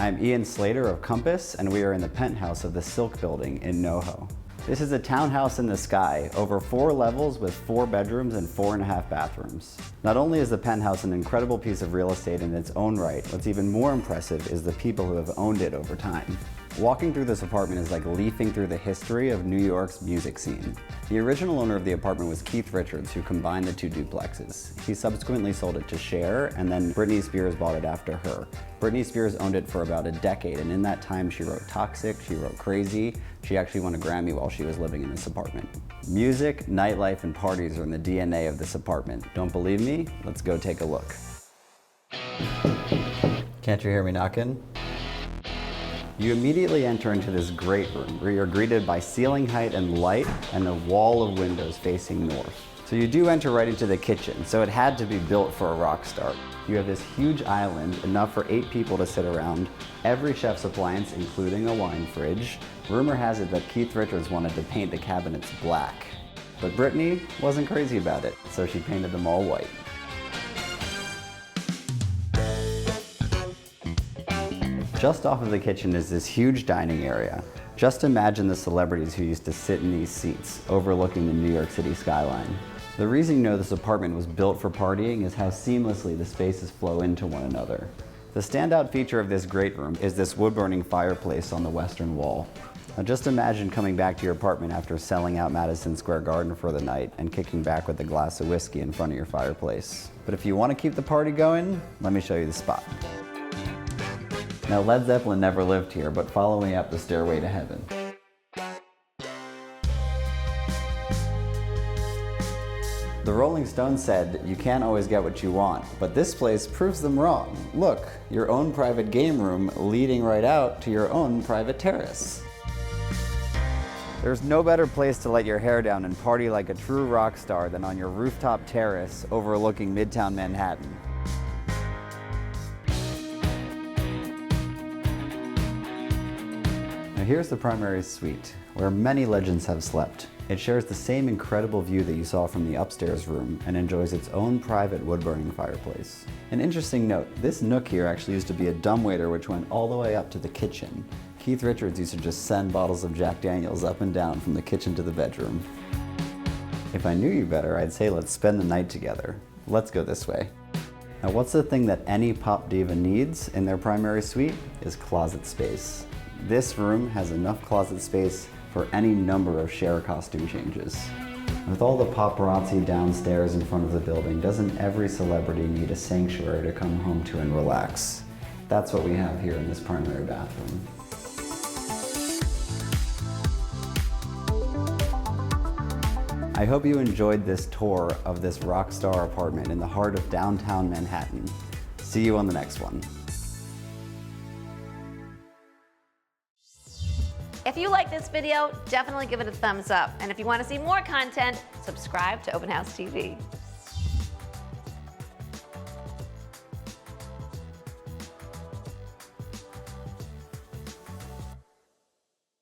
I'm Ian Slater of Compass, and we are in the penthouse of the Silk Building in NoHo. This is a townhouse in the sky, over 4 levels with 4 bedrooms and 4.5 bathrooms. Not only is the penthouse an incredible piece of real estate in its own right, what's even more impressive is the people who have owned it over time. Walking through this apartment is like leafing through the history of New York's music scene. The original owner of the apartment was Keith Richards, who combined the 2 duplexes. He subsequently sold it to Cher, and then Britney Spears bought it after her. Britney Spears owned it for about a decade, and in that time she wrote Toxic, she wrote Crazy. She actually won a Grammy while she was living in this apartment. Music, nightlife, and parties are in the DNA of this apartment. Don't believe me? Let's go take a look. Can't you hear me knocking? You immediately enter into this great room where you're greeted by ceiling height and light and a wall of windows facing north. So you do enter right into the kitchen, so it had to be built for a rock star. You have this huge island, enough for 8 people to sit around, every chef's appliance, including a wine fridge. Rumor has it that Keith Richards wanted to paint the cabinets black, but Britney wasn't crazy about it, so she painted them all white. Just off of the kitchen is this huge dining area. Just imagine the celebrities who used to sit in these seats, overlooking the New York City skyline. The reason you know this apartment was built for partying is how seamlessly the spaces flow into one another. The standout feature of this great room is this wood-burning fireplace on the western wall. Now just imagine coming back to your apartment after selling out Madison Square Garden for the night and kicking back with a glass of whiskey in front of your fireplace. But if you want to keep the party going, let me show you the spot. Now, Led Zeppelin never lived here, but follow me up the stairway to heaven. The Rolling Stones said, you can't always get what you want, but this place proves them wrong. Look, your own private game room leading right out to your own private terrace. There's no better place to let your hair down and party like a true rock star than on your rooftop terrace overlooking Midtown Manhattan. Now here's the primary suite, where many legends have slept. It shares the same incredible view that you saw from the upstairs room and enjoys its own private wood-burning fireplace. An interesting note, this nook here actually used to be a dumbwaiter which went all the way up to the kitchen. Keith Richards used to just send bottles of Jack Daniels up and down from the kitchen to the bedroom. If I knew you better, I'd say let's spend the night together. Let's go this way. Now what's the thing that any pop diva needs in their primary suite is closet space. This room has enough closet space for any number of Cher costume changes. With all the paparazzi downstairs in front of the building, doesn't every celebrity need a sanctuary to come home to and relax? That's what we have here in this primary bathroom. I hope you enjoyed this tour of this rock star apartment in the heart of downtown Manhattan. See you on the next one. If you like this video, definitely give it a thumbs up. And if you want to see more content, subscribe to Open House TV.